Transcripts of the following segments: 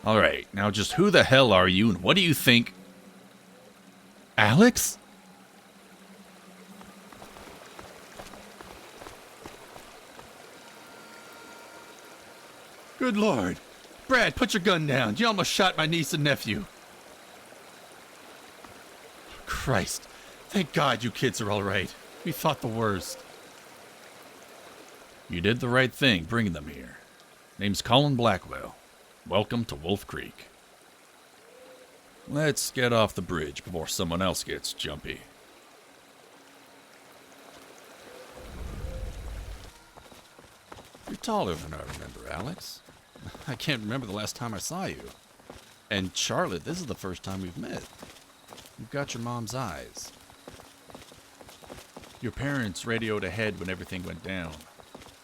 Alright, now just who the hell are you and what do you think? Alex? Good lord. Brad, put your gun down. You almost shot my niece and nephew. Christ. Thank God you kids are alright. We thought the worst. You did the right thing bringing them here. Name's Colin Blackwell. Welcome to Wolf Creek. Let's get off the bridge before someone else gets jumpy. You're taller than I remember, Alex. I can't remember the last time I saw you. And Charlotte, this is the first time we've met. You've got your mom's eyes. Your parents radioed ahead when everything went down.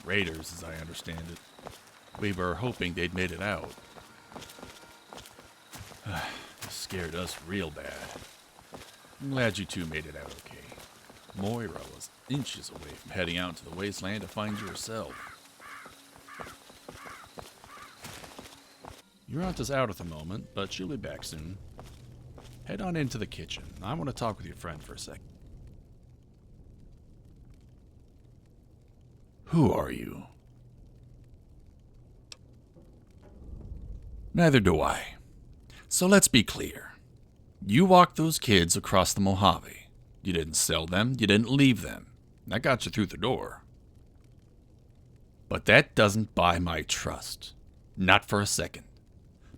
Raiders, as I understand it. We were hoping they'd made it out. It scared us real bad. I'm glad you two made it out okay. Moira was inches away from heading out into the wasteland to find you herself. Your aunt is out at the moment, but she'll be back soon. Head on into the kitchen. I want to talk with your friend for a sec. Who are you? Neither do I. So let's be clear. You walked those kids across the Mojave. You didn't sell them, you didn't leave them. That got you through the door. But that doesn't buy my trust. Not for a second.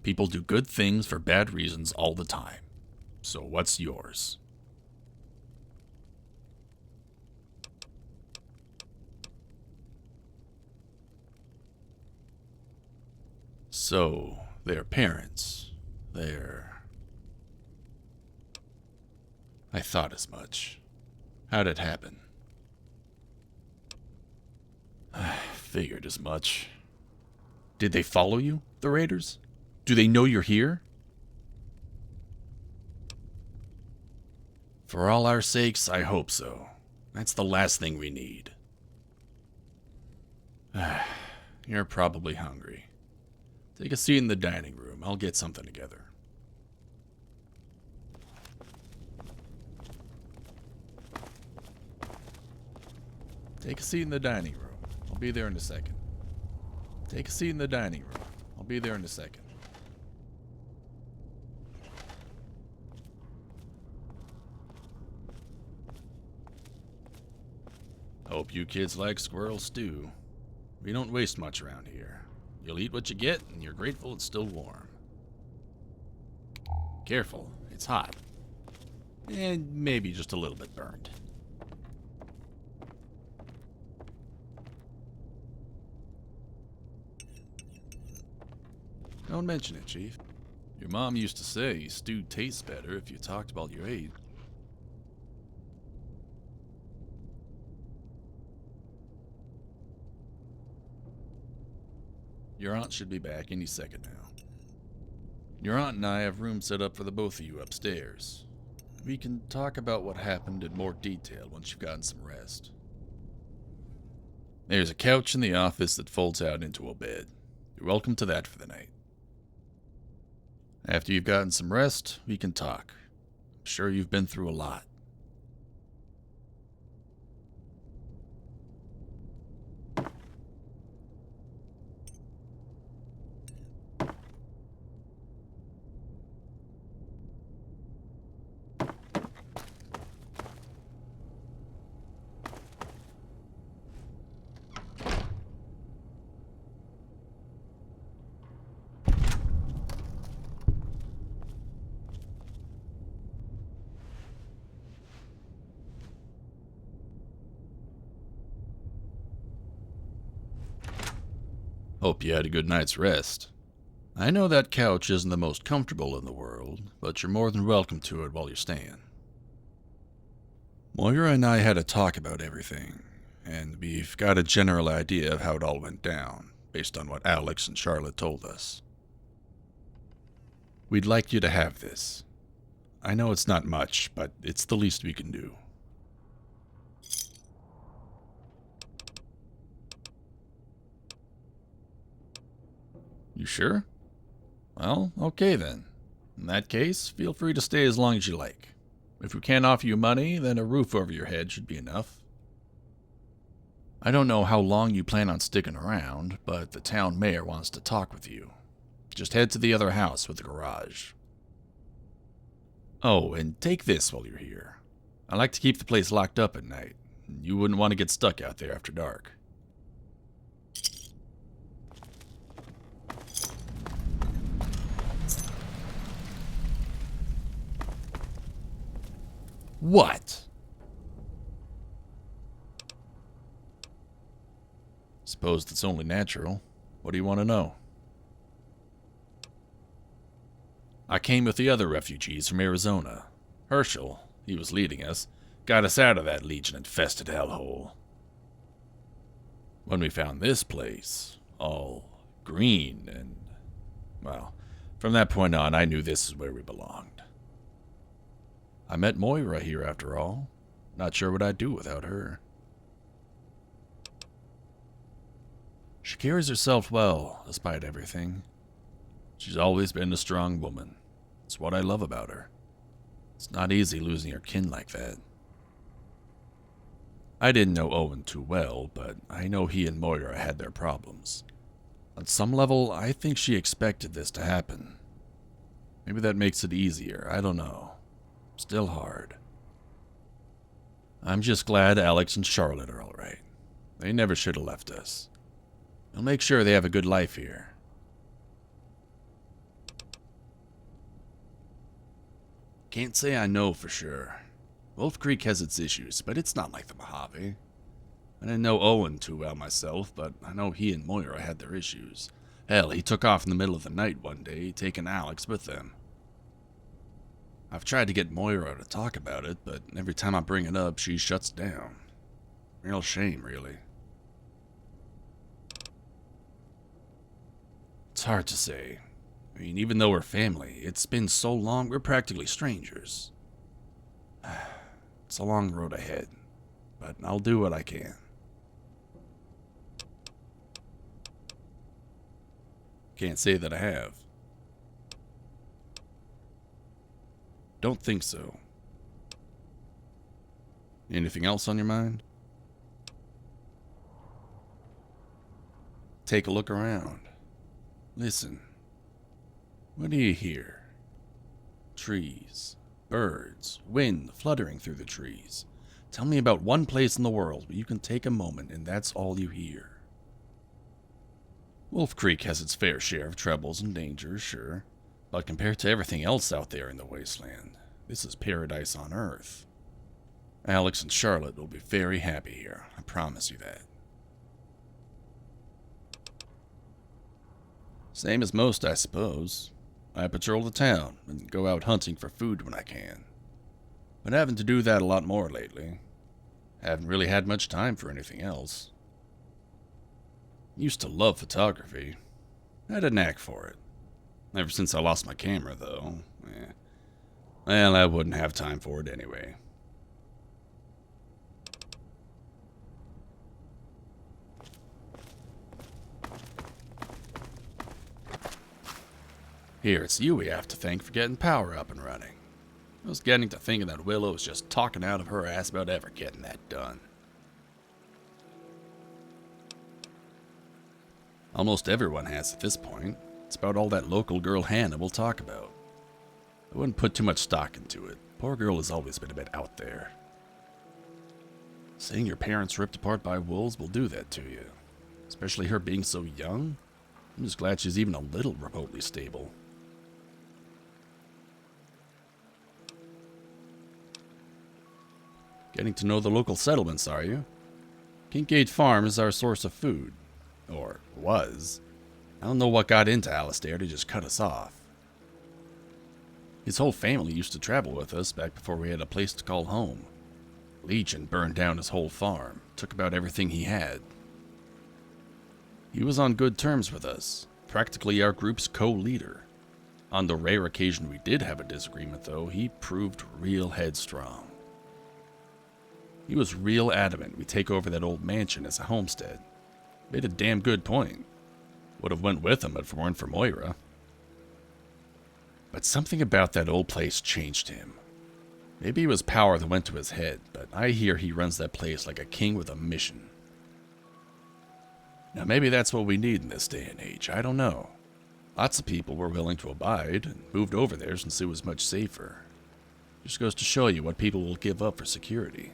People do good things for bad reasons all the time. So what's yours? So, their parents, I thought as much. How'd it happen? I figured as much. Did they follow you, the Raiders? Do they know you're here? For all our sakes, I hope so. That's the last thing we need. You're probably hungry. Take a seat in the dining room. I'll get something together. Take a seat in the dining room. I'll be there in a second. Take a seat in the dining room. I'll be there in a second. Hope you kids like squirrel stew. We don't waste much around here. You'll eat what you get, and you're grateful it's still warm. Careful, it's hot. And maybe just a little bit burned. Don't mention it, Chief. Your mom used to say stew tastes better if you talked about your age. Your aunt should be back any second now. Your aunt and I have room set up for the both of you upstairs. We can talk about what happened in more detail once you've gotten some rest. There's a couch in the office that folds out into a bed. You're welcome to that for the night. After you've gotten some rest, we can talk. I'm sure you've been through a lot. Hope you had a good night's rest. I know that couch isn't the most comfortable in the world, but you're more than welcome to it while you're staying. Moira and I had a talk about everything, and we've got a general idea of how it all went down, based on what Alex and Charlotte told us. We'd like you to have this. I know it's not much, but it's the least we can do. You sure? Well, okay then. In that case, feel free to stay as long as you like. If we can't offer you money, then a roof over your head should be enough. I don't know how long you plan on sticking around, but the town mayor wants to talk with you. Just head to the other house with the garage. Oh, and take this while you're here. I like to keep the place locked up at night. You wouldn't want to get stuck out there after dark. What? Suppose that's only natural. What do you want to know? I came with the other refugees from Arizona. Herschel, he was leading us, got us out of that Legion-infested hellhole. When we found this place, all green and, well, from that point on, I knew this is where we belonged. I met Moira here after all. Not sure what I'd do without her. She carries herself well, despite everything. She's always been a strong woman. It's what I love about her. It's not easy losing your kin like that. I didn't know Owen too well, but I know he and Moira had their problems. On some level, I think she expected this to happen. Maybe that makes it easier, I don't know. Still hard. I'm just glad Alex and Charlotte are alright. They never should have left us. We'll make sure they have a good life here. Can't say I know for sure. Wolf Creek has its issues, but it's not like the Mojave. I didn't know Owen too well myself, but I know he and Moira had their issues. Hell, he took off in the middle of the night one day, taking Alex with them. I've tried to get Moira to talk about it, but every time I bring it up, she shuts down. Real shame, really. It's hard to say. I mean, even though we're family, it's been so long, we're practically strangers. It's a long road ahead, but I'll do what I can. Can't say that I have. Don't think so. Anything else on your mind? Take a look around. Listen. What do you hear? Trees, birds, wind fluttering through the trees. Tell me about one place in the world where you can take a moment and that's all you hear. Wolf Creek has its fair share of troubles and dangers, sure, but compared to everything else out there in the wasteland, this is paradise on Earth. Alex and Charlotte will be very happy here, I promise you that. Same as most, I suppose. I patrol the town and go out hunting for food when I can. Been having to do that a lot more lately. Haven't really had much time for anything else. Used to love photography. Had a knack for it. Ever since I lost my camera, though. Well, I wouldn't have time for it anyway. Here, it's you we have to thank for getting power up and running. I was getting to thinking that Willow was just talking out of her ass about ever getting that done. Almost everyone has at this point. It's about all that local girl Hannah will talk about. I wouldn't put too much stock into it. Poor girl has always been a bit out there. Seeing your parents ripped apart by wolves will do that to you. Especially her being so young. I'm just glad she's even a little remotely stable. Getting to know the local settlements, are you? Kinkade Farm is our source of food. Or was. I don't know what got into Alistair to just cut us off. His whole family used to travel with us back before we had a place to call home. Legion burned down his whole farm, took about everything he had. He was on good terms with us, practically our group's co-leader. On the rare occasion we did have a disagreement, though, he proved real headstrong. He was real adamant we take over that old mansion as a homestead. Made a damn good point. Would have went with him if it weren't for Moira. But something about that old place changed him. Maybe it was power that went to his head, but I hear he runs that place like a king with a mission. Now maybe that's what we need in this day and age, I don't know. Lots of people were willing to abide and moved over there since it was much safer. Just goes to show you what people will give up for security.